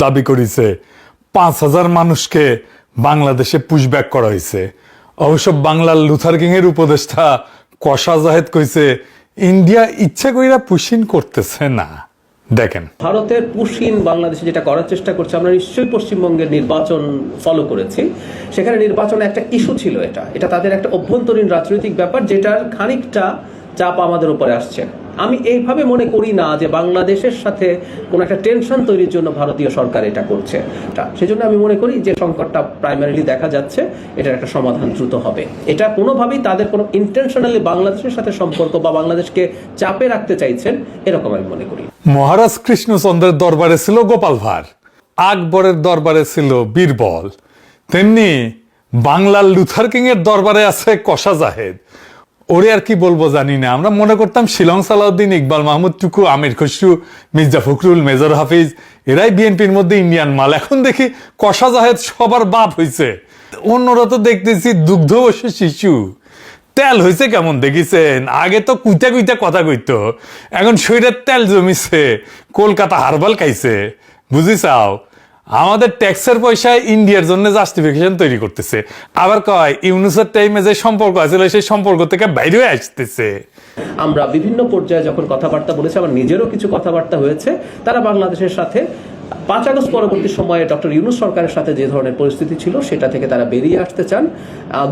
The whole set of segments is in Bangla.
দাবি করেছে 5,000 মানুষকে বাংলাদেশে পুশব্যাক করা হয়েছে। অবশ্য বাংলার লুথার কিং এর উপদেষ্টা কশা জাহেদ কইছে ইন্ডিয়া ইচ্ছা কইরা পুশিন করতেছে না। দেখেন, ভারতের পুশিন বাংলাদেশে যেটা করার চেষ্টা করছে, আমরা নিশ্চয়ই পশ্চিমবঙ্গের নির্বাচন ফলো করেছি। সেখানে নির্বাচনে একটা ইস্যু ছিল, এটা তাদের একটা অভ্যন্তরীণ রাজনৈতিক ব্যাপার, যেটার খানিকটা চাপ আমাদের উপরে আসছে। আমি এইভাবে মনে করি না যে বাংলাদেশের সাথে কোনো একটা টেনশন তৈরির জন্য ভারতীয় সরকার এটা করছে। সেজন্য আমি মনে করি যে সংকটটা প্রাইমারিলি দেখা যাচ্ছে, এটার একটা সমাধান দ্রুত হবে। এটা কোনোভাবেই তাদের কোনো ইন্টেনশনালি বাংলাদেশের সাথে সম্পর্ক বা বাংলাদেশকে চাপে রাখতে চাইছেন, এরকম আমি মনে করি। মহারাজ কৃষ্ণচন্দ্রের দরবারে ছিল গোপাল ভাঁড়, আকবরের দরবারে ছিল বীরবল, তেমনি বাংলার লুথার কিং এর দরবারে আছে কশা জাহেদ। ওরে আর কি বলবো জানি না। আমরা মনে করতাম শিলং সালাউদ্দিন, ইকবাল মাহমুদ টুকু, আমির খসরু, মির্জা ফখরুল, মেজর হাফিজ এরাই বিএনপির মধ্যে ইন্ডিয়ান মাল। এখন দেখি কশা জাহেদ সবার বাপ হয়েছে। অন্যরা তো দেখতেছি দুগ্ধবশ শিশু। তেল হয়েছে কেমন দেখিছেন? আগে তো কুইতা কুইতা কথা কইতো, এখন শরীরের তেল জমিছে, কলকাতা হারবাল খাইছে। বুঝিছাও, আমাদের ট্যাক্সের পয়সায় ইন্ডিয়ার জন্য জাস্টিফিকেশন তৈরি করতেছে। আবার কয় ইউনুসের টাইমে যে সম্পর্ক আছিল সেই সম্পর্ক থেকে বাইরে আসতেছে। আমরা বিভিন্ন পর্যায়ে যখন কথাবার্তা বলেছি, আমার নিজেরও কিছু কথাবার্তা হয়েছে, তারা বাংলাদেশের সাথে 5 আগস্ট পরবর্তী সময়ে ডক্টর ইউনুস সরকারের সাথে যে ধরনের পরিস্থিতি ছিল সেটা থেকে তারা বেরিয়ে আসতে চান।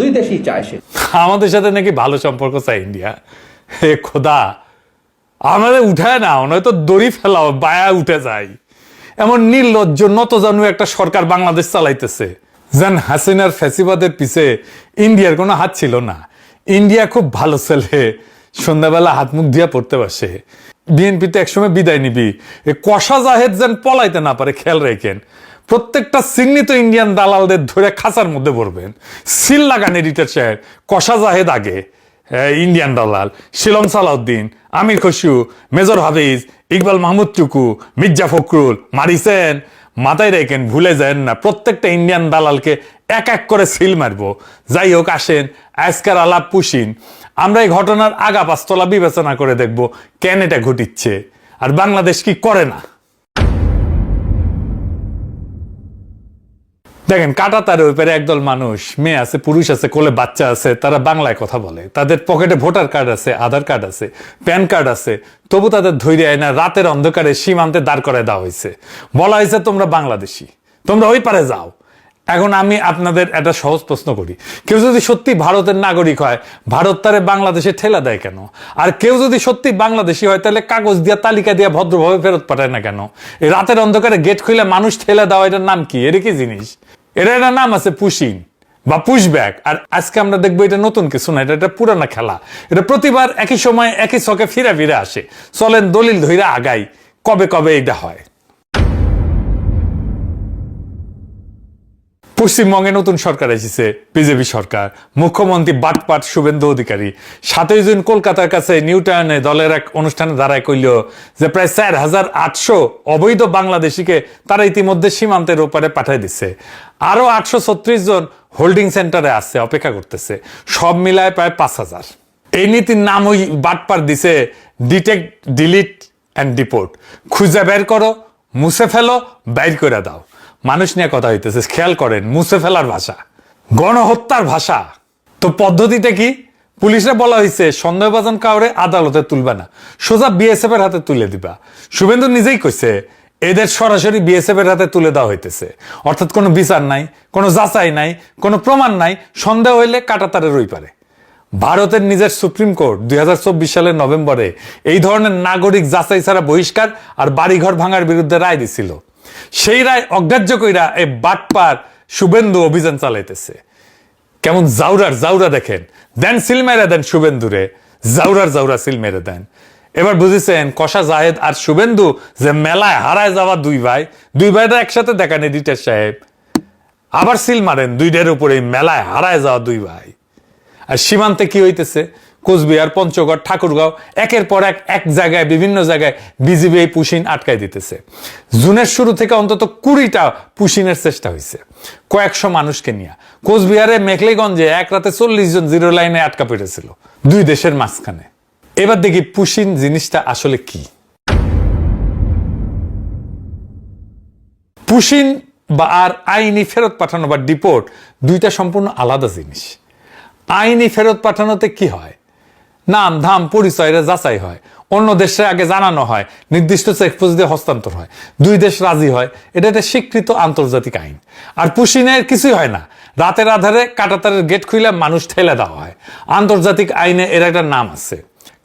দুই দেশই চায় সে। আমাদের সাথে নাকি ভালো সম্পর্ক চায় ইন্ডিয়া। হে খোদা, আমাদের উঠায় না, নয়তো দড়ি ফেলাও, বায়া উঠে যায়। এমন নির্লজ্জ নতজানু একটা সরকার বাংলাদেশ চালাইতেছে, যেন হাসিনার ফ্যাসিবাদের পিছে ইন্ডিয়ার কোনো হাত ছিল না। ইন্ডিয়া খুব ভালো ছেলে, সন্ধ্যাবেলা হাত মুখ দিয়া পড়তে বসে। বিএনপিতে একসময় বিদায় নিবি, কশা জাহেদ যেন পলাইতে না পারে খেয়াল রাখেন। প্রত্যেকটা চিহ্নিত ইন্ডিয়ান দালালদের ধরে খাঁচার মধ্যে ভরবেন। সিল লাগান এডিটর সাহেব, কশা জাহেদ আগে, ইন্ডিয়ান দালাল, শিলং সালাউদ্দিন, আমির খসরু, মেজর হাফিজ, ইকবাল মাহমুদ টুকু, মির্জা ফখরুল মারিছেন। মাথায় রেখেন, ভুলে যান না, প্রত্যেকটা ইন্ডিয়ান দালালকে এক এক করে সিল মারবো। যাই হোক, আসেন আজকের আলাপ পুশিন। আমরা এই ঘটনার আগা পাঁচতলা বিবেচনা করে দেখব কেন এটা ঘটিচ্ছে আর বাংলাদেশ কি করে না। দেখেন, কাঁটাতারের ওই পারে একদল মানুষ, মেয়ে আছে, পুরুষ আছে, কোলে বাচ্চা আছে, তারা বাংলায় কথা বলে। তাদের পকেটে ভোটার কার্ড আছে, আধার কার্ড আছে, প্যান কার্ড আছে, তবু তাদের ধৈর্য আয় না। রাতের অন্ধকারে সীমান্তে দাঁড় করে দেওয়া হয়েছে, বলা হয়েছে তোমরা বাংলাদেশি, তোমরা ওই পারে যাও। এখন আমি আপনাদের একটা সহজ প্রশ্ন করি, কেউ যদি সত্যি ভারতের নাগরিক হয়, ভারত তারে বাংলাদেশে ঠেলা দেয় কেন? আর কেউ যদি সত্যি বাংলাদেশি হয়, তাহলে কাগজ দিয়া, তালিকা দিয়া ভদ্রভাবে ফেরত পাঠায় না কেন? এই রাতের অন্ধকারে গেট খুলে মানুষ ঠেলা দেওয়া, এটার নাম কি? এর কি জিনিস? এটার নাম আছে পুশিং বা পুশব্যাক। আর আজকে আমরা দেখবো এটা নতুন কিছু না, এটা পুরানা খেলা। এটা প্রতিবার একই সময় একই ছকে ফিরে ফিরে আসে। চলেন দলিল ধইরা আগাই, কবে কবে এটা হয়। পশ্চিমবঙ্গে নতুন সরকার এসেছে, বিজেপি সরকার। মুখ্যমন্ত্রী বাটপাট শুভেন্দু অধিকারী 7 জুন কলকাতার কাছে নিউ টাউনে দলের এক অনুষ্ঠানে দাঁড়ায় কইল যে প্রায় 4,800 অবৈধ বাংলাদেশিকে তারা ইতিমধ্যে সীমান্তের ওপারে পাঠিয়ে দিচ্ছে। আরো 836 জন হোল্ডিং সেন্টারে আসছে, অপেক্ষা করতেছে। সব মিলায় প্রায় 5,000। এই নীতির নাম ওই বাটপাট দিছে ডিটেক্ট, ডিলিট অ্যান্ড ডিপোর্ট। খুঁজে বের করো, মুছে ফেলো, বাইর করে দাও। মানুষ নিয়ে কথা হইতেছে, খেয়াল করেন, মুছে ফেলার ভাষা, গণহত্যার ভাষা। তো পদ্ধতিটা কি? পুলিশে বলা হয়েছে সন্দেহভাজন কাউরে আদালতে তুলবে না, সোজা বিএসএফ এর হাতে তুলে দিবা। শুভেন্দু নিজেই কইছে এদের সরাসরি বিএসএফ এর হাতে তুলে দেওয়া হইতেছে। অর্থাৎ কোনো বিচার নাই, কোনো যাচাই নাই, কোনো প্রমাণ নাই, সন্দেহ হইলে কাঁটাতারের ওই পারে। ভারতের নিজের সুপ্রিম কোর্ট 2024 সালের নভেম্বরে এই ধরনের নাগরিক যাচাই ছাড়া বহিষ্কার আর বাড়িঘর ভাঙার বিরুদ্ধে রায় দিছিল। সেই রায় অগ্রাহ্য কইরা এই বাটপার শুভেন্দু অভিযান চালাইতেছে। কেমন জাউরার জাউরা দেখেন, দেন সিল মেরে দেন শুভেন্দুরে, জাউরার জাউরা সিল মেরে দেন। এবার বুঝেছেন কশা জাহেদ আর শুভেন্দু যে মেলায় হারায় যাওয়া দুই ভাইটা একসাথে দেখান এডিটর সাহেব। আবার সিল মারেন দুইটার উপরে, মেলায় হারায় যাওয়া দুই ভাই। আর সীমান্তে কি হইতেছে? কোচবিহার, পঞ্চগড়, ঠাকুরগাঁও, একের পর এক জায়গায়, বিভিন্ন জায়গায় বিজিবি এই পুশিন আটকাই দিতেছে। জুনের শুরু থেকে অন্তত 20টা পুশিনের চেষ্টা হয়েছে, কয়েকশো মানুষকে নিয়ে। কোচবিহারে মেখলিগঞ্জে এক রাতে 40 জন জিরো লাইনে আটকা পড়েছিল, দুই দেশের মাঝখানে। এবার দেখি পুশিন জিনিসটা আসলে কি। পুশিন বা আর আইনি ফেরত পাঠানো বা ডিপোর্ট দুইটা সম্পূর্ণ আলাদা জিনিস। আইনি ফেরত পাঠানোতে কি হয়, নাম ধাম পরিচয়রা যাচাই হয়, অন্য দেশে আগে জানানো হয়, নির্দিষ্ট চেকপোস্ট দিয়ে হস্তান্তর হয়, দুই দেশ রাজি হয়, এটা একটা স্বীকৃত আন্তর্জাতিক আইন। আর পুশিনের কিছুই হয় না, রাতের আধারে কাঁটাতারের গেট খুলে মানুষ ঠেলে দেওয়া হয়। আন্তর্জাতিক আইনে এর একটা নাম আছে,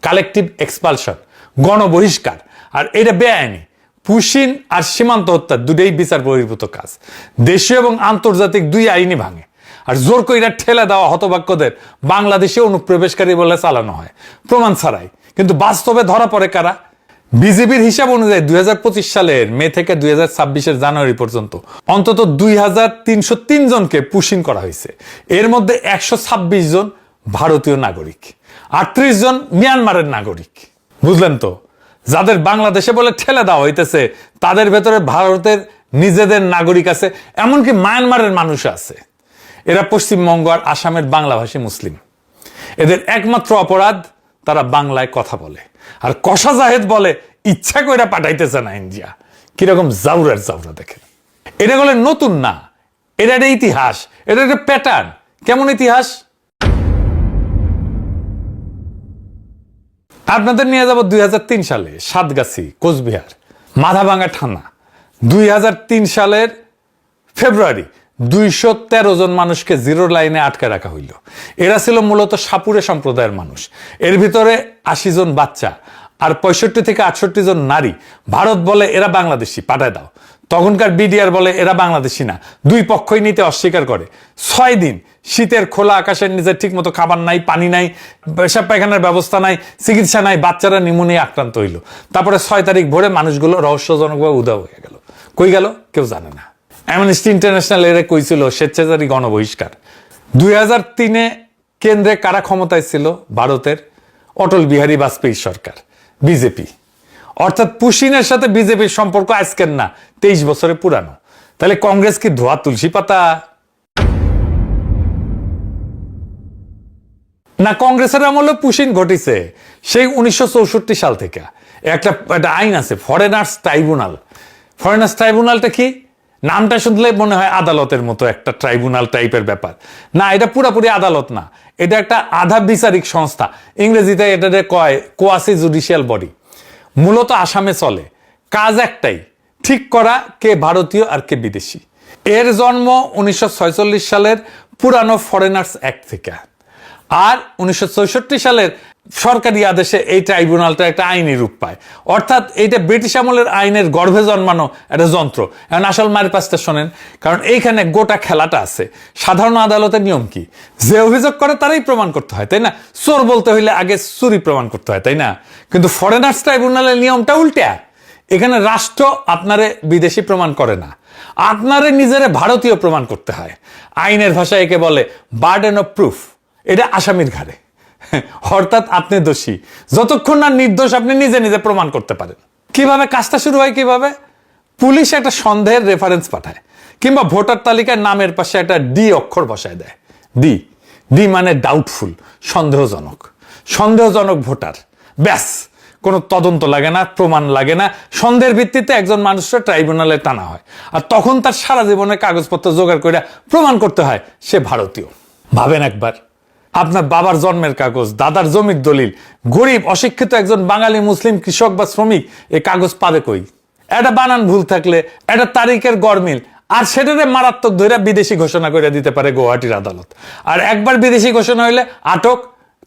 কালেকটিভ এক্সপালশন, গণবহিষ্কার। আর এটা বেআইনি। পুশিন আর সীমান্ত হত্যা দুটোই বিচার বহির্ভূত কাজ, দেশীয় এবং আন্তর্জাতিক দুই আইনই ভাঙে। আর জোর কইরা ঠেলে দেওয়া হতভাগ্যদের বাংলাদেশে অনুপ্রবেশকারী বলে চালানো হয় প্রমাণ ছাড়াই। কিন্তু বাস্তবে ধরা পড়ে কারা? বিজেপির হিসাব অনুযায়ী 2025 সালের মে থেকে 2026 জানুয়ারি পর্যন্ত অন্তত 2303 জনকে পুশিং করা হয়েছে। এর মধ্যে 126 জন ভারতীয় নাগরিক, 38 জন মিয়ানমারের নাগরিক। বুঝলেন তো, যাদের বাংলাদেশে বলে ঠেলে দেওয়া হইতেছে তাদের ভেতরে ভারতের নিজেদের নাগরিক আছে, এমনকি মায়ানমারের মানুষ আছে। এরা পশ্চিমবঙ্গ আর আসামের বাংলাভাষী মুসলিম। এদের একমাত্র অপরাধ তারা বাংলায় কথা বলে। আর কষা জাহেদ বলে ইচ্ছা কইরা পাঠাইতেছে না ইন্ডিয়া। কিরকম জাউরার জাউরা দেখেন। এটা বলে নতুন না, এটা একটা ইতিহাস, এটা একটা প্যাটার্ন। কেমন ইতিহাস? আপনাদের নিয়ে যাব 2003 সালে সাতগাছি, কোচবিহার, মাথাভাঙ্গা থানা। 2003 সালের ফেব্রুয়ারি 213 জন মানুষকে জিরো লাইনে আটকে রাখা হইল। এরা ছিল মূলত সাপুরে সম্প্রদায়ের মানুষ। এর ভিতরে 80 জন বাচ্চা আর 65 থেকে 68 জন নারী। ভারত বলে এরা বাংলাদেশি, পাঠায় দাও। তখনকার বিডিআর বলে এরা বাংলাদেশি না। দুই পক্ষই নিতে অস্বীকার করে। 6 দিন শীতের খোলা আকাশের নিচে ঠিক মতো খাবার নাই, পানি নাই, পেশাব পায়খানার ব্যবস্থা নাই, চিকিৎসা নাই, বাচ্চারা নিউমোনিয়া আক্রান্ত হইল। তারপরে 6 তারিখ ভোরে মানুষগুলো রহস্যজনকভাবে উধাও হয়ে গেল। কই গেল কেউ জানে না। অ্যামনেস্টি ইন্টারন্যাশনাল এর কইছিল স্বেচ্ছাচারী গণবহিষ্কার। 2003-এ কেন্দ্রে কারা ক্ষমতায় ছিল? ভারতের অটল বিহারী বাজপেয়ী সরকার, বিজেপি। অর্থাৎ পুশিনের সাথে বিজেপির সম্পর্ক আজকের না, 23 বছরে পুরানো। তাহলে কংগ্রেস কি ধোয়া তুলসী পাতা না? কংগ্রেসের আমলে পুশিন ঘটিছে সেই 1964 সাল থেকে। একটা আইন আছে, ফরেনার্স ট্রাইব্যুনাল। ফরেনার্স ট্রাইব্যুনালটা কি? নামটা শুনলে মনে হয় আদালতের মতো একটা ট্রাইব্যুনাল টাইপের ব্যাপার। না, এটা পুরাপুরি আদালত না, এটা একটা আধা বিচারিক সংস্থা। ইংরেজিতে এটা কয় কোয়াসি জুডিশিয়াল বডি। মূলত আসামে চলে। কাজ একটাই, ঠিক করা কে ভারতীয় আর কে বিদেশি। এর জন্ম 1946 সালের পুরানো ফরেনার্স অ্যাক্ট থেকে। আর 1964 সালের সরকারি আদেশে এই ট্রাইব্যুনালটা একটা আইনি রূপ পায়। অর্থাৎ এইটা ব্রিটিশ আমলের আইনের গর্ভে জন্মানো একটা যন্ত্র। এখন আসল মায়ের পাশটা শোনেন, কারণ এইখানে গোটা খেলাটা আছে। সাধারণ আদালতের নিয়ম কি? যে অভিযোগ করে তারাই প্রমাণ করতে হয়, তাই না? চোর বলতে হইলে আগে চুরি প্রমাণ করতে হয়, তাই না? কিন্তু ফরেনার্স ট্রাইব্যুনালের নিয়মটা উল্টা। এখানে রাষ্ট্র আপনারে বিদেশি প্রমাণ করে না, আপনারে নিজেরে ভারতীয় প্রমাণ করতে হয়। আইনের ভাষায় একে বলে বার্ডেন অফ প্রুফ। এটা আসামির ঘাড়ে। অর্থাৎ আপনি দোষী যতক্ষণ না নির্দোষ আপনি নিজে নিজে প্রমাণ করতে পারেন। কিভাবে কাজটা শুরু হয়? কিভাবে? পুলিশ একটা সন্দেহের রেফারেন্স পাঠায়, কিংবা ভোটার তালিকায় নামের পাশে একটা ডি অক্ষর বসায় দেয়। ডি ডি মানে ডাউটফুল, সন্দেহজনক। সন্দেহজনক ভোটার, ব্যাস। কোনো তদন্ত লাগে না, প্রমাণ লাগে না। সন্দেহের ভিত্তিতে একজন মানুষের ট্রাইব্যুনালে টানা হয়। আর তখন তার সারা জীবনের কাগজপত্র জোগাড় করে প্রমাণ করতে হয় সে ভারতীয়। ভাবেন একবার, আপনার বাবার জন্মের কাগজ, দাদার জমির দলিল, গরিব অশিক্ষিত একজন বাঙালি মুসলিম কৃষক বা শ্রমিক এই কাগজ পাবে কই? একটা বানান ভুল থাকলে, একটা তারিখের গরমিল, আর সেটাতে মারাত্মক ধরে বিদেশি ঘোষণা করে দিতে পারে গুয়াহাটির আদালত। আর একবার বিদেশি ঘোষণা হইলে আটক,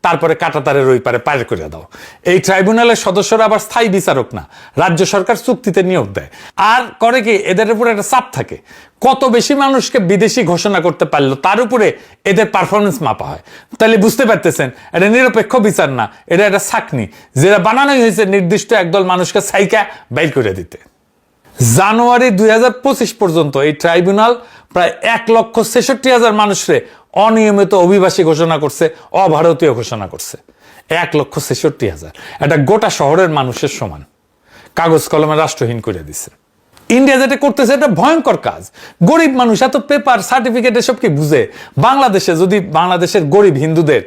তারপরে কাঁটাতারের ওই পারে পার করে দাও। এই ট্রাইব্যুনালের সদস্যরা আবার স্থায়ী বিচারক না, রাজ্য সরকার চুক্তিতে নিয়োগ দেয়। আর করে কি, এদের উপরে একটা চাপ থাকে। কত বেশি মানুষকে বিদেশি ঘোষণা করতে পারলো তার উপরে এদের পারফরমেন্স মাপা হয়। তাহলে বুঝতে পারতেছেন, এটা নিরপেক্ষ বিচার না, এটা একটা ছাকনি, যেটা বানানোই হয়েছে নির্দিষ্ট একদল মানুষকে সাইকা বাইর করে দিতে। জানুয়ারি 2025 পর্যন্ত এই ট্রাইব্যুনাল প্রায় 1,66,000 মানুষরে অনিয়মিত অভিবাসী ঘোষণা করছে, অভারতীয় ঘোষণা করছে। 1,66,000, এটা গোটা শহরের মানুষের সমান। কাগজ কলমে রাষ্ট্রহীন করে দিচ্ছে। ইন্ডিয়া যেটা করতেছে এটা ভয়ঙ্কর কাজ। গরিব মানুষ এত পেপার সার্টিফিকেট এসব কি বুঝে? বাংলাদেশে যদি বাংলাদেশের গরিব হিন্দুদের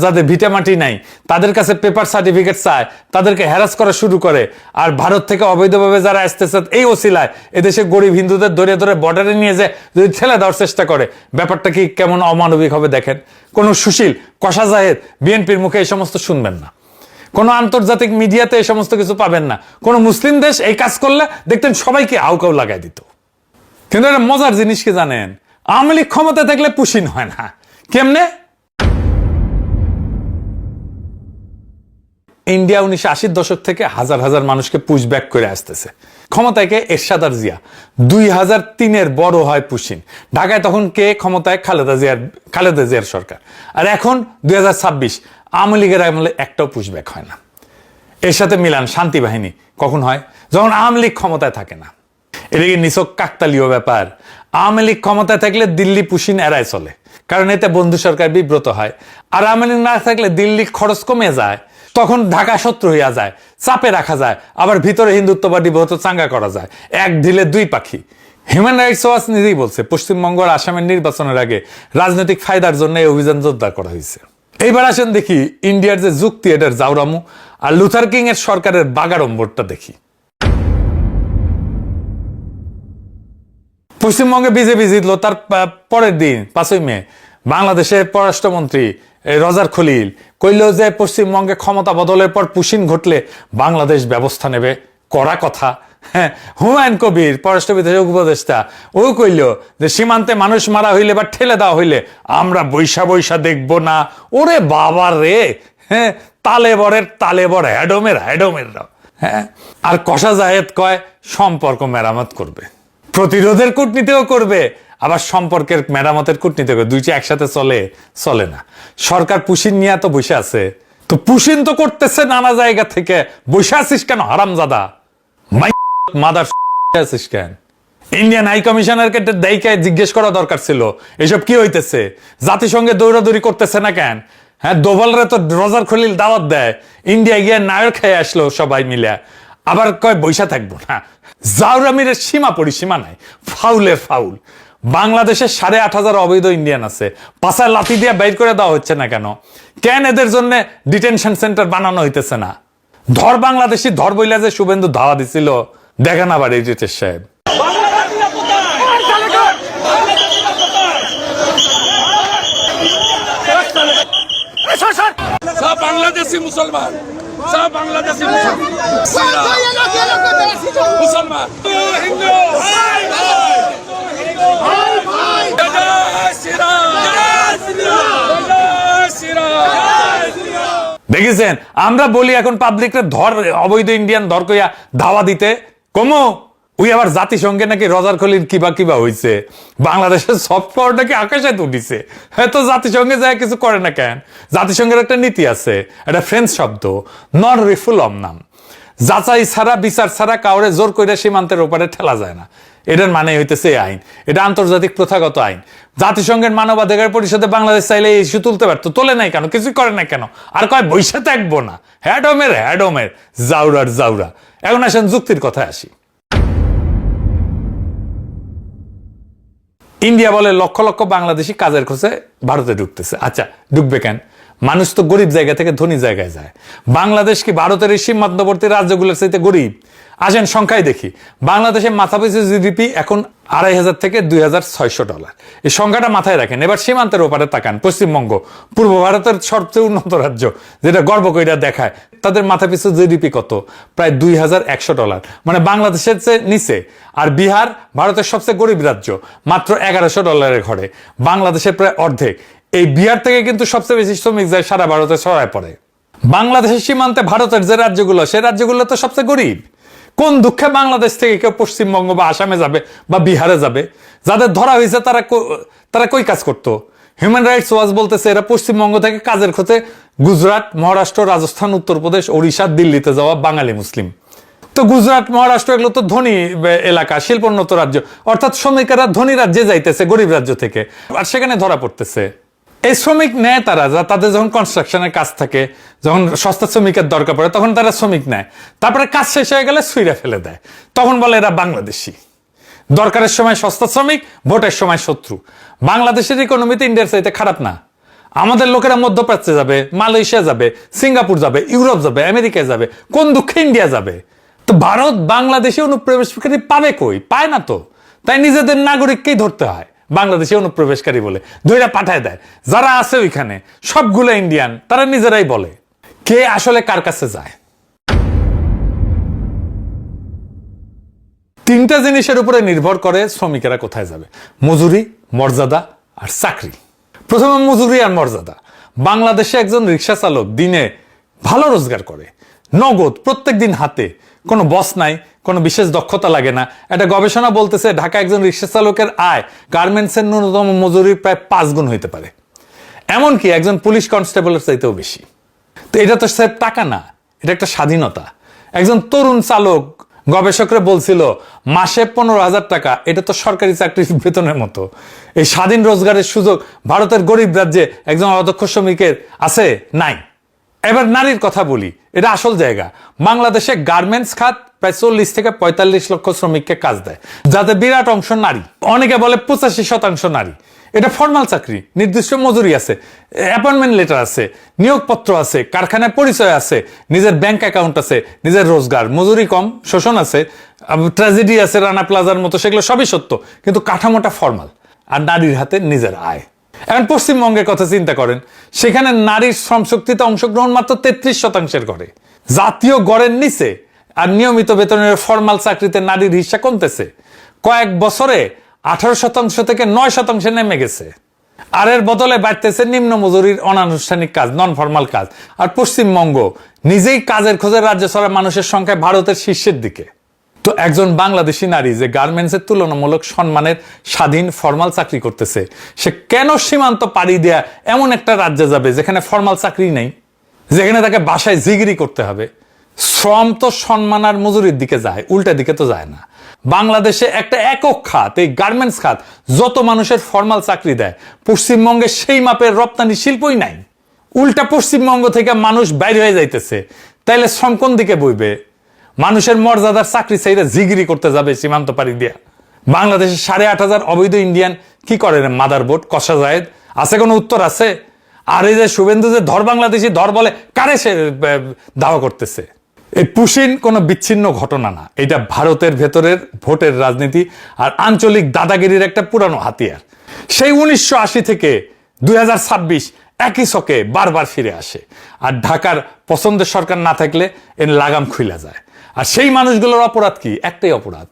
যাদের ভিটামাটি নাই তাদের কাছে পেপার সার্টিফিকেট চায়, তাদেরকে হ্যারাস করা শুরু করে। আর ভারত থেকে অবৈধভাবে যারা আসতেছে এই ওসিলায় এদেশে গরিব হিন্দুদের ধরে ধরে বর্ডারে নিয়ে যায় যদি ঠেলে দেওয়ার চেষ্টা করে, ব্যাপারটা কি কেমন অমানবিক হবে দেখেন। কোনো সুশীল কষা জাহেদ বিএনপির মুখে এই সমস্ত শুনবেন না, কোনো আন্তর্জাতিক মিডিয়াতে এই সমস্ত কিছু পাবেন না। কোনো মুসলিম দেশ এই কাজ করলে দেখতেন সবাইকে আউকাউ লাগাই দিত। কিন্তু একটা মজার জিনিস কি জানেন, আওয়ামী লীগ ক্ষমতা থাকলে পুশিন হয় না। কেমনে? ইন্ডিয়া 1980 দশক থেকে হাজার হাজার মানুষকে পুশ ব্যাক করে আসতেছে। ক্ষমতায় কে? এরশাদ আর জিয়া। 2003-এর বড় হয় পুশিন। ঢাকায় তখন কে ক্ষমতায়? খালেদা জিয়ার সরকার। আর এখন 2026 আওয়ামী লীগের আমলে একটাও পুশ ব্যাক হয় না। এর সাথে মিলান শান্তি বাহিনী কখন হয়? যখন আওয়ামী লীগ ক্ষমতায় থাকে না। এটা কি নিছক কাকতালীয় ব্যাপার? আওয়ামী লীগ ক্ষমতায় থাকলে দিল্লি পুশিন এড়ায় চলে, কারণ এতে বন্ধু সরকার বিব্রত হয়। আর আওয়ামী লীগ না থাকলে দিল্লি খরচ কমে যায়, তখন ঢাকা শত্রু হইয়া যায়, চাপে রাখা যায়, আবার ভিতরে হিন্দুত্ববাদী বহুত চাঙ্গা করা যায়। এক ঢিলে দুই পাখি। হিউম্যান রাইটস ওয়াচ নিজেই বলছে পশ্চিমবঙ্গ আর আসামের নির্বাচনের আগে রাজনৈতিক ফায়দার জন্য এই অভিযান জোরদার করা হয়েছে। এইবার আসেন দেখি ইন্ডিয়ার যে যুক্তি এটার জাউরামু আর লুথার কিং এর সরকারের বাগাড়ম্বরটা দেখি। পশ্চিমবঙ্গে বিজেপি জিতলো, তার পরের দিন 5ই মে বাংলাদেশের পররাষ্ট্রমন্ত্রী রজার খলিল কইল যে পশ্চিমবঙ্গে ক্ষমতা বদলের পর পুশিন ঘটলে বাংলাদেশ ব্যবস্থা নেবে। করা কথা। হ্যাঁ, হুমায়ুন কবির পররাষ্ট্র উপদেষ্টা ও কইল যে সীমান্তে মানুষ মারা হইলে বা ঠেলে দেওয়া হইলে আমরা বৈশা বৈশা দেখবো না। ওরে বাবা রে! হ্যাঁ, তালেবর হ্যাডোমের। হ্যাঁ, আর কষা জাহেদ কয় সম্পর্ক মেরামত করবে, প্রতিরোধের কূটনীতিও করবে, আবার সম্পর্কের মেরামতের কূটনীতি করবে। দুইটা একসাথে চলে না। সরকার পুশিন নিয়ে তো বসে আছে, তো পুশিন তো করতেছে নানা জায়গা থেকে। বসে আছিস কেন হারামজাদা? মাদার আছিস কেন? ইন্ডিয়ান হাই কমিশনারকে দায়িকায় জিজ্ঞেস করা দরকার ছিল এসব কি হইতেছে। জাতিসংঘে দৌড়াদৌড়ি করতেছে না কেন? হ্যাঁ, দোভালরে তো রজার খলিল দাওয়াত দেয়, ইন্ডিয়া গিয়ে নায়র খেয়ে আসলো সবাই মিলে, আবার কয় বৈশা থাকবো না। জাউরামির সীমা পরিসীমা নাই, ফাউলের ফাউল। বাংলাদেশে 8,500 অবৈধ ইন্ডিয়ান আছে, পাশায় লাথি দিয়ে বাইর করে দেওয়া হচ্ছে না কেন? কেন এদের জন্য ডিটেনশন সেন্টার বানানো হইতেছে না? ধর বাংলাদেশি ধর বইলা যে শুভেন্দু ধাওয়া দিছিল, দেখেন আবার এই রিটেশ সাহেব। সব বাংলাদেশি মুসলমান, সব বাংলাদেশি মুসলমান হিন্দু। দেখেছেন, আমরা বলি এখন পাবলিকরে ধর অবৈধ ইন্ডিয়ান ধর কইয়া ধাওয়া দিতে কমো। ওই আবার জাতিসংঘে নাকি রজার খলিল কিবা হইছে, বাংলাদেশের সফট পাওয়ার নাকি আকাশে উঠিছে। হয়তো জাতিসংঘে যায় কিছু করে না কেন? জাতিসংঘের একটা নীতি আছে, এটা ফ্রেঞ্চ শব্দ, নন রিফুলম নাম। যাচাই ছাড়া বিচার ছাড়া কাউরে জোর করে সীমান্তের ওপারে ঠেলা যায় না। এটার মানে হইতেছে আইন, এটা আন্তর্জাতিক প্রথাগত আইন। জাতিসংঘের মানবাধিকার পরিষদে বাংলাদেশ চাইলে এই ইস্যু তুলতে পারতো, তোলে নাই কেন? কিছু করে না কেন? আর কয় বৈশা থাকবো না। হ্যাডোমের জাউরা। এখন আসেন যুক্তির কথায় আসি। ইন্ডিয়া বলে লক্ষ লক্ষ বাংলাদেশি কাজের খোঁজে ভারতে ঢুকতেছে। আচ্ছা, ঢুকবে কেন? মানুষ তো গরিব জায়গা থেকে ধনী জায়গায় যায়। বাংলাদেশ কি ভারতের এই সীমান্তবর্তী রাজ্যগুলোর চাইতে গরিব? আসেন সংখ্যায় দেখি। বাংলাদেশের মাথাপিছু জিডিপি এখন $2,500 থেকে $2,600। এই সংখ্যাটা মাথায় রাখেন। এবার সীমান্তের ওপারে তাকান, পশ্চিমবঙ্গ পূর্ব ভারতের সবচেয়ে উন্নত রাজ্য, যেটা গর্ব কইরা দেখায়, তাদের মাথাপিছু জিডিপি কত? প্রায় $2,100, মানে বাংলাদেশের চেয়ে নিচে। আর বিহার ভারতের সবচেয়ে গরিব রাজ্য, মাত্র $1,100 ঘরে, বাংলাদেশের প্রায় অর্ধেক। এই বিহার থেকে কিন্তু সবচেয়ে বেশি শ্রমিক যায় সারা ভারতে ছড়ায় পড়ে। বাংলাদেশের সীমান্তে ভারতের যে রাজ্যগুলো, সে রাজ্যগুলো তো সবচেয়ে গরিব। কোন দুঃখে বাংলাদেশ থেকে কেউ পশ্চিমবঙ্গ বা আসামে যাবে বা বিহারে যাবে? যাদের ধরা হয়েছে তারা কই কাজ করতো? হিউম্যান রাইটস ওয়াচ বলতেছে এরা পশ্চিমবঙ্গ থেকে কাজের খোঁজে গুজরাট, মহারাষ্ট্র, রাজস্থান, উত্তরপ্রদেশ, ওড়িশা, দিল্লিতে যাওয়া বাঙালি মুসলিম। তো গুজরাট, মহারাষ্ট্র এগুলো তো ধনী এলাকা, শিল্পোন্নত রাজ্য, অর্থাৎ শ্রমিকেরা ধনী রাজ্যে যাইতেছে গরিব রাজ্য থেকে, আর সেখানে ধরা পড়তেছে। এই শ্রমিক নেয় তারা, তাদের যখন কনস্ট্রাকশনের কাজ থাকে, যখন সস্তা শ্রমিকের দরকার পড়ে, তখন তারা শ্রমিক নেয়। তারপরে কাজ শেষ হয়ে গেলে ছুঁড়ে ফেলে দেয়, তখন বলে এরা বাংলাদেশি। দরকারের সময় সস্তা শ্রমিক, ভোটের সময় শত্রু। বাংলাদেশের ইকোনমি তো ইন্ডিয়ার চাইতে খারাপ না। আমাদের লোকেরা মধ্যপ্রাচ্যে যাবে, মালয়েশিয়া যাবে, সিঙ্গাপুর যাবে, ইউরোপ যাবে, আমেরিকায় যাবে, কোন দুঃখে ইন্ডিয়া যাবে। তো ভারত বাংলাদেশে অনুপ্রবেশকারী পাবে কই? পায় না তো। তাই নিজেদের নাগরিককেই ধরতে হয় বাংলাদেশে অনুপ্রবেশকারী বলে, ধইরা পাঠায় দেয়। যারা আছে ওইখানে সবগুলো ইন্ডিয়ান, তারা নিজেরাই বলে। কে আসলে কার কাছে যায়? তিনটা জিনিসের উপরে নির্ভর করে শ্রমিকেরা কোথায় যাবে: মজুরি, মর্যাদা আর চাকরি। প্রথমে মজুরি আর মর্যাদা। বাংলাদেশে একজন রিক্সা চালক দিনে ভালো রোজগার করে, নগদ প্রত্যেক দিন হাতে, কোনো বস নাই, কোনো বিশেষ দক্ষতা লাগে না। একটা গবেষণা বলতেছে ঢাকা একজন রিক্সা চালকের আয় গার্মেন্টসের ন্যূনতম মজুরির প্রায় 5 গুণ হইতে পারে, এমনকি একজন পুলিশ কনস্টেবলের চাইতেও বেশি। তো এটা তো স্যার টাকা না, এটা একটা স্বাধীনতা। একজন তরুণ চালক গবেষকরা বলছিল মাসে 15,000 টাকা, এটা তো সরকারি চাকরির বেতনের মতো। এই স্বাধীন রোজগারের সুযোগ ভারতের গরিব রাজ্যে একজন অদক্ষ শ্রমিকের আছে? নাই। এবার নারীর কথা বলি, এটা আসল জায়গা। বাংলাদেশে গার্মেন্টস খাত প্রায় 40 থেকে 45 লক্ষ শ্রমিককে কাজ দেয়, যাতে বিরাট অংশ নারী। অনেকে বলে 85% নারী। এটা ফর্মাল চাকরি, নির্দিষ্ট মজুরি আছে, অ্যাপয়েন্টমেন্ট লেটার আছে, নিয়োগপত্র আছে, কারখানায় পরিচয় আছে, নিজের ব্যাংক অ্যাকাউন্ট আছে, নিজের রোজগার, মজুরি কম, শোষণ আছে, ট্র্যাজেডি আছে রানা প্লাজার মতো, সেগুলো সবই সত্য, কিন্তু কাঠামোটা ফর্মাল। আর নারীর হাতে নিজের আয়। এখন পশ্চিমবঙ্গের কথা চিন্তা করেন, সেখানে নারীর শ্রমশক্তিতে অংশগ্রহণ মাত্র 33% করে। জাতীয় গড়ের নিচে আর নিয়মিত বেতনের ফর্মাল চাকরিতে নারীর হিস্সা কমতেছে। কয়েক বছরে 18% থেকে 9% নেমে গেছে। আর এর বদলে বাড়তেছে নিম্ন মজুরির অনানুষ্ঠানিক কাজ, নন ফর্মাল কাজ। আর পশ্চিমবঙ্গ নিজেই কাজের খোঁজে রাজ্য ছাড়া মানুষের সংখ্যায় ভারতের শীর্ষের দিকে। তো একজন বাংলাদেশি নারী যে গার্মেন্টসের তুলনামূলক সম্মানের স্বাধীন ফর্মাল চাকরি করতেছে, সে কেন সীমান্ত পাড়ি দেয়া এমন একটা রাজ্যে যাবে যেখানে ফর্মাল চাকরি নেই, যেখানে তাকে বাসায় জিগিরি করতে হবে? শ্রম তো সম্মান আর মজুরির দিকে যায়, উল্টা দিকে তো যায় না। বাংলাদেশে একটা একক খাত, এই গার্মেন্টস খাত, যত মানুষের ফর্মাল চাকরি দেয়, পশ্চিমবঙ্গে সেই মাপের রপ্তানি শিল্পই নাই। উল্টা পশ্চিমবঙ্গ থেকে মানুষ বাইরে হয়ে যাইতেছে। তাইলে শ্রম কোন দিকে বইবে? মানুষের মর্যাদার চাকরি চাইলে জিগিরি করতে যাবে সীমান্ত পাড়ি দিয়া। বাংলাদেশে 8,500 অবৈধ ইন্ডিয়ান কি করে রে? মাদারবোর্ড, কষা জায়েদ আছে? কোনো উত্তর আছে? আর এই যে শুভেন্দু যে ধর বাংলাদেশি ধর বলে, কারে সে দাওয়া করতেছে? এই পুশিন কোনো বিচ্ছিন্ন ঘটনা না, এটা ভারতের ভেতরের ভোটের রাজনীতি আর আঞ্চলিক দাদাগিরির একটা পুরানো হাতিয়ার। সেই 1980 থেকে 2026 একই ছকে বারবার ফিরে আসে। আর ঢাকার পছন্দের সরকার না থাকলে এর লাগাম খুইলা যায়। আর সেই মানুষগুলোর অপরাধ কি? একটাই অপরাধ,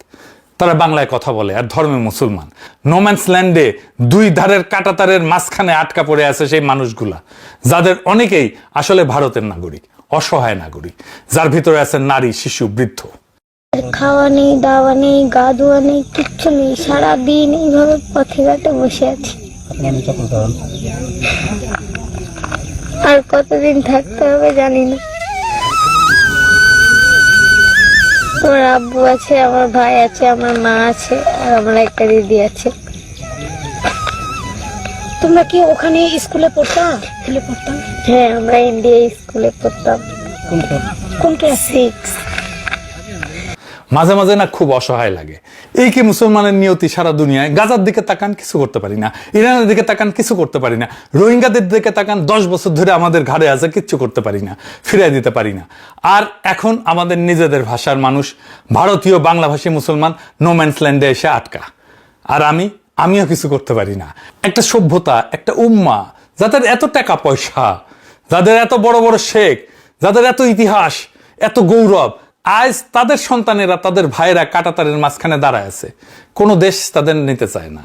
তারা বাংলায় কথা বলে আর ধর্মে মুসলমান। নোম্যান্স ল্যান্ডে দুই ধারের কাঁটাতারের মাঝখানে আটকা পড়ে আছে সেই মানুষগুলা, যাদের অনেকেই আসলে ভারতের নাগরিক, অসহায় নাগরিক, যার ভিতরে আছে নারী, শিশু, বৃদ্ধ। খাওয়া নেই, দাওয়া নেই, গা ধোয়া নেই, কিচ্ছু নেই। সারাদিন এইভাবে পথে ঘাটে বসে আছি। আর কতদিন থাকতে হবে জানি না। আমার আব্বু আছে, আমার ভাই আছে, আমার মা আছে, আর আমার একটা দিদি আছে। তোমরা কি ওখানে স্কুলে পড়তাম? হ্যাঁ, আমরা ইন্ডিয়া স্কুলে পড়তাম। কোন ক্লাস? 6। মাঝে মাঝে না খুব অসহায় লাগে। এই কি মুসলমানের নিয়তি সারা দুনিয়ায়? গাজার দিকে তাকান, কিছু করতে পারি না। ইরানের দিকে তাকান, কিছু করতে পারি না। রোহিঙ্গাদের দিকে তাকান, 10 বছর ধরে আমাদের ঘাড়ে আছে, কিচ্ছু করতে পারি না, ফিরিয়ে দিতে পারি না। আর এখন আমাদের নিজেদের ভাষার মানুষ, ভারতীয় বাংলাভাষী মুসলমান নোম্যান্স ল্যান্ডে এসে আটকা। আর আমিও কিছু করতে পারি না। একটা সভ্যতা, একটা উম্মা, যাদের এত টাকা পয়সা, যাদের এত বড় বড় শেখ, যাদের এত ইতিহাস, এত গৌরব, আজ তাদের সন্তানেরা, তাদের ভাইয়েরা কাঁটাতারের মাঝখানে দাঁড়ায় আছে। কোনো দেশ তাদের নিতে চায় না।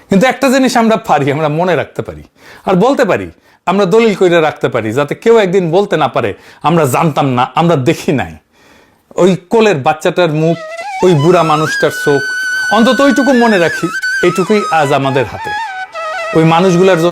কিন্তু একটা জিনিস আমরা পারি, আমরা মনে রাখতে পারি আর বলতে পারি, আমরা দলিল করে রাখতে পারি, যাতে কেউ একদিন বলতে না পারে আমরা জানতাম না, আমরা দেখি নাই। ওই কোলের বাচ্চাটার মুখ, ওই বুড়া মানুষটার চোখ, অন্তত ওইটুকু মনে রাখি। এইটুকুই আজ আমাদের হাতে। ওই মানুষগুলোর